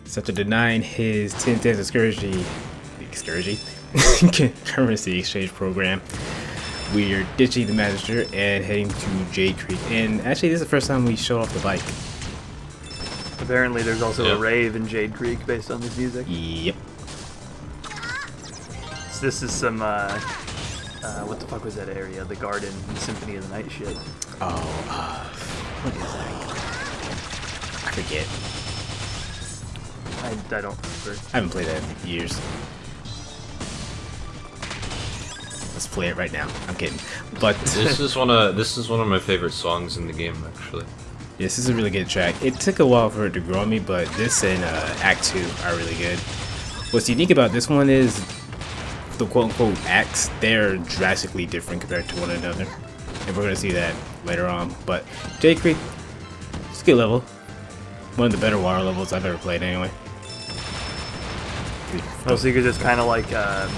So after denying his 10 cents currency exchange program, we're ditching the Magister and heading to Jade Creek. And actually, this is the first time we show off the bike. Apparently, there's also a rave in Jade Creek based on this music. Yep. So this is some, what the fuck was that area? The Garden, the Symphony of the Night shit. Oh, what is that? I forget. I don't remember. I haven't played that in years. Let's play it right now. I'm kidding. But this is one of my favorite songs in the game, actually. Yes, this is a really good track. It took a while for it to grow on me, but this and Act 2 are really good. What's unique about this one is the quote-unquote acts. They're drastically different compared to one another. And we're going to see that later on. But Jade Creek, it's a good level. One of the better water levels I've ever played anyway. Mostly because it's kind of like, a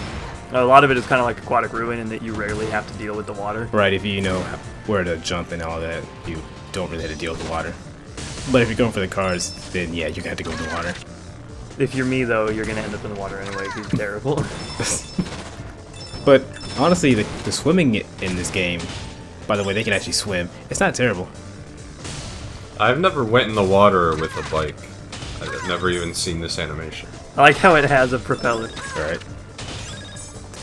lot of it is kind of like Aquatic Ruin in that you rarely have to deal with the water. Right, if you know where to jump and all that, you don't really have to deal with the water. But if you're going for the cars, then yeah, you have to go in the water. If you're me, though, you're going to end up in the water anyway because it's terrible. But honestly, the swimming in this game, by the way, they can actually swim. It's not terrible. I've never went in the water with a bike. I've never even seen this animation. I like how it has a propeller. Right.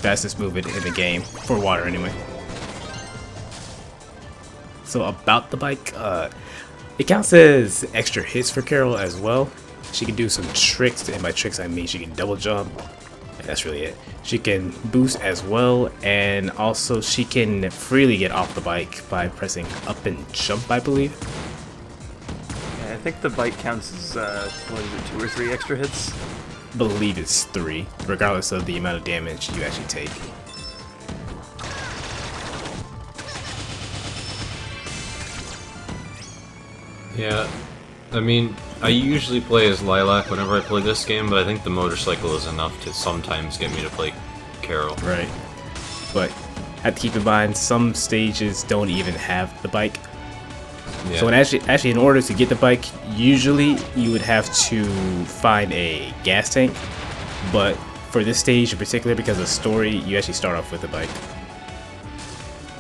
Fastest movement in the game, for water anyway. So about the bike, it counts as extra hits for Carol as well. She can do some tricks, and by tricks I mean she can double jump, and that's really it. She can boost as well, and also she can freely get off the bike by pressing up and jump, I believe. Yeah, I think the bike counts as, what is it, 2 or 3 extra hits? I believe it's 3, regardless of the amount of damage you actually take. Yeah, I mean, I usually play as Lilac whenever I play this game, but I think the motorcycle is enough to sometimes get me to play Carol. Right. But have to keep in mind, some stages don't even have the bike. Yeah. So when actually, in order to get the bike, usually you would have to find a gas tank. But for this stage in particular, because of the story, you actually start off with the bike.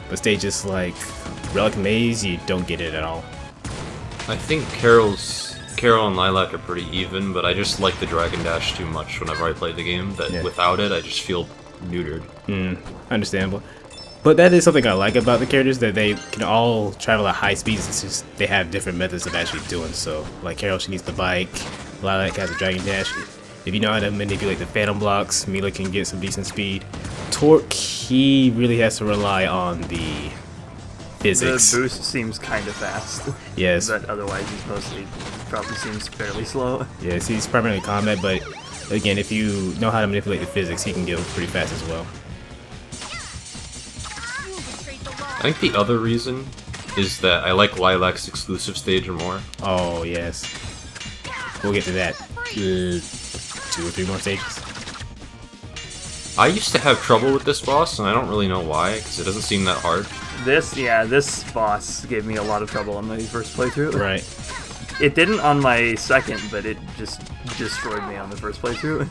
But stages like Relic Maze, you don't get it at all. I think Carol and Lilac are pretty even, but I just like the Dragon Dash too much whenever I play the game, that without it I just feel neutered. Understandable. But that is something I like about the characters, that they can all travel at high speeds. It's just they have different methods of actually doing so. Like Carol, she needs the bike. Lilac has a Dragon Dash. If you know how to manipulate the Phantom blocks, Mila can get some decent speed. Torque, he really has to rely on the physics. The boost seems kind of fast. Yes. But otherwise probably seems fairly slow. Yes, he's primarily combat, but again, if you know how to manipulate the physics, he can go pretty fast as well. I think the other reason is that I like Lilac's exclusive stage more. Oh, yes. We'll get to that. 2 or 3 more stages. I used to have trouble with this boss, and I don't really know why, because it doesn't seem that hard. This boss gave me a lot of trouble on my first playthrough. Right. It didn't on my second, but it just destroyed me on the first playthrough.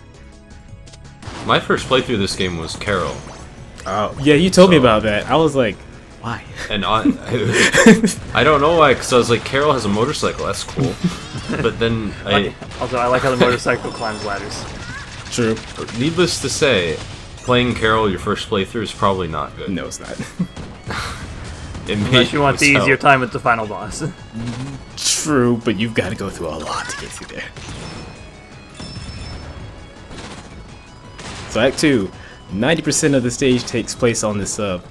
My first playthrough of this game was Carol. Oh, yeah, you told me about that. I was like, why? And I don't know why, because I was like, Carol has a motorcycle, that's cool. But then Also, I like how the motorcycle climbs ladders. True. Needless to say, playing Carol your first playthrough is probably not good. No, it's not. Unless you want the easier time with the final boss. True, but you've got to go through a lot to get through there. So Act 2, 90% of the stage takes place on the sub.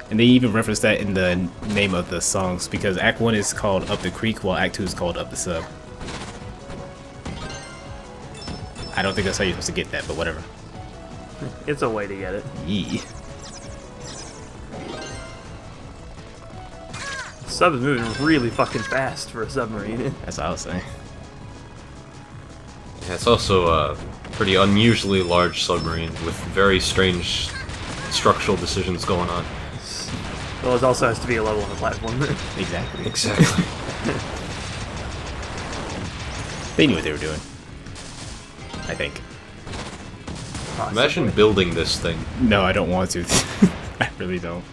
And they even reference that in the name of the songs, because Act 1 is called Up the Creek, while Act 2 is called Up the Sub. I don't think that's how you're supposed to get that, but whatever. It's a way to get it. Yeah. Sub is moving really fucking fast for a submarine. That's what I was saying. Yeah, it's also a pretty unusually large submarine with very strange structural decisions going on. Well, it also has to be a level on the platform. Exactly. Exactly. They knew what they were doing. I think. Possibly. Imagine building this thing. No, I don't want to. I really don't.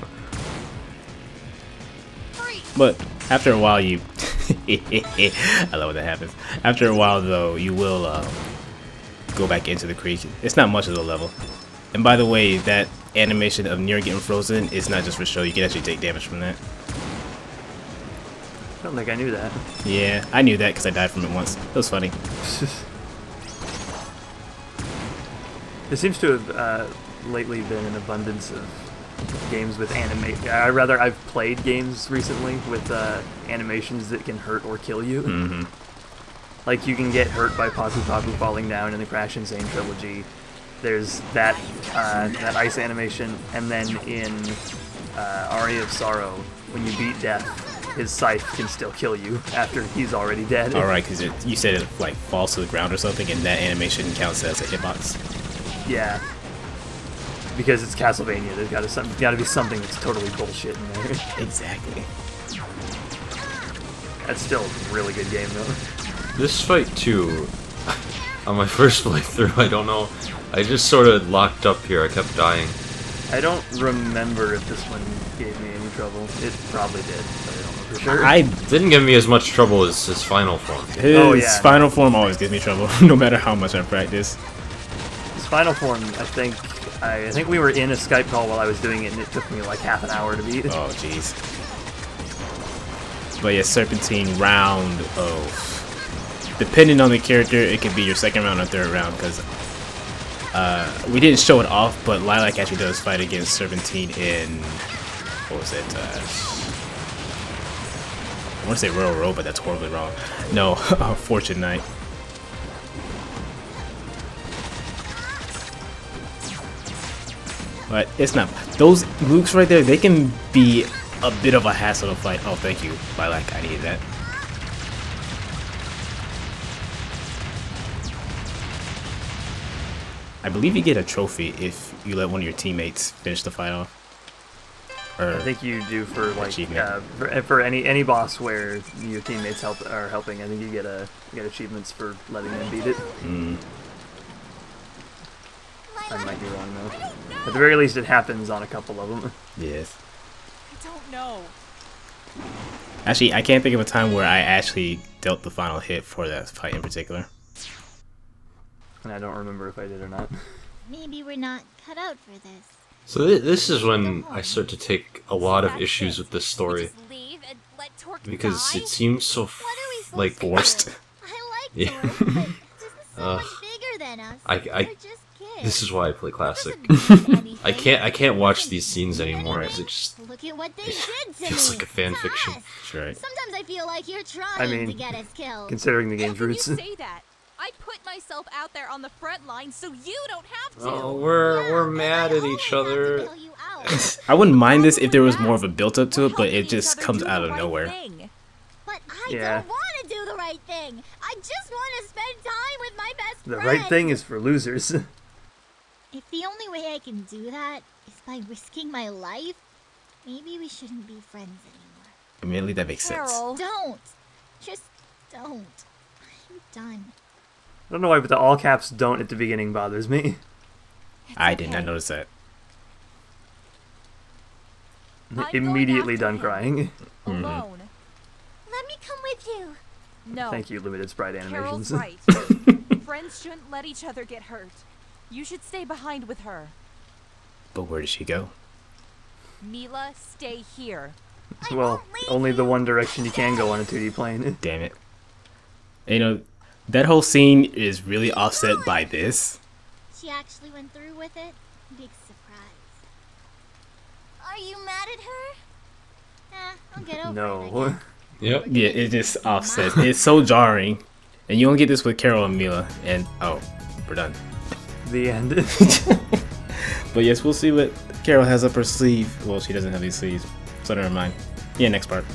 But after a while, you. I love when that happens. After a while, though, you will go back into the creek. It's not much of the level. And by the way, that animation of Nier getting frozen is not just for show. You can actually take damage from that. I don't think I knew that. Yeah, I knew that because I died from it once. It was funny. There seems to have lately been an abundance of games with I've played games recently with animations that can hurt or kill you. Mm-hmm. Like you can get hurt by Paku Paku falling down in the Crash Insane trilogy. There's that that ice animation, and then in Aria of Sorrow, when you beat death, his scythe can still kill you after he's already dead. Alright, because you said it like falls to the ground or something, and that animation counts as a hitbox. Yeah. Because it's Castlevania, there's got to be something that's totally bullshit in there. Exactly. That's still a really good game, though. This fight, too, on my first playthrough, I don't know, I just sort of locked up here, I kept dying. I don't remember if this one gave me any trouble. It probably did, but I don't know for sure. It didn't give me as much trouble as his final form. His final form always gives me trouble, no matter how much I practice. His final form, I think we were in a Skype call while I was doing it, and it took me like half an hour to beat. Oh, jeez. But yeah, Serpentine round of... Depending on the character, it could be your second round or third round, because we didn't show it off, but Lilac actually does fight against Serpentine in... What was it? I want to say Royal Road, but that's horribly wrong. No, Fortune Knight. But it's not. Those Lukes right there, they can be a bit of a hassle to fight. Oh, thank you, Lilac. I needed that. I believe you get a trophy if you let one of your teammates finish the fight off. Or I think you do for like for any boss where your teammates are helping. I think you get achievements for letting them beat it. Mm. I might be wrong though. At the very least, it happens on a couple of them. Yes. I don't know. Actually, I can't think of a time where I actually dealt the final hit for that fight in particular. And I don't remember if I did or not. Maybe we're not cut out for this. So this is when I start to take a lot of issues with this story. Because it seems so, like, forced. I like Yeah. Torque, but this is so much bigger than us. I We're just kids. This is why I play Classic. Anything. I can't watch these scenes anymore because it just Look at what they did to feels me. like a fan fiction. Us. That's right. Sometimes I feel like you're trying to get us killed. Considering the game's How can roots. you say that? I put myself out there on the front line so you don't have to. Oh, we're mad at each other. I wouldn't mind this if there was more of a build up to it, but it just comes out of nowhere. But I Yeah. don't want to do the right thing. I just want to spend time with my best The friend. right thing is for losers. If the only way I can do that is by risking my life, maybe we shouldn't be friends anymore. Immediately, that makes sense. Carol. Don't. Just don't. I'm done. I don't know why, but the all caps "don't" at the beginning bothers me. I did not notice that. Immediately done crying. Alone. Let me come with you. No. Thank you, Limited Sprite Carol's Animations. right. Friends shouldn't let each other get hurt. You should stay behind with her. But where did she go? Mila, stay here. Well, only the one direction you can go on a 2D plane. Damn it. You know, that whole scene is really offset by this. She actually went through with it? Big surprise. Are you mad at her? I'll get over it. No. I guess. Yep. Yeah, it just offsets. It's so jarring. And you only get this with Carol and Mila. And, oh, we're done. The end. But yes, we'll see what Carol has up her sleeve. Well, she doesn't have these sleeves, so never mind. Yeah, next part.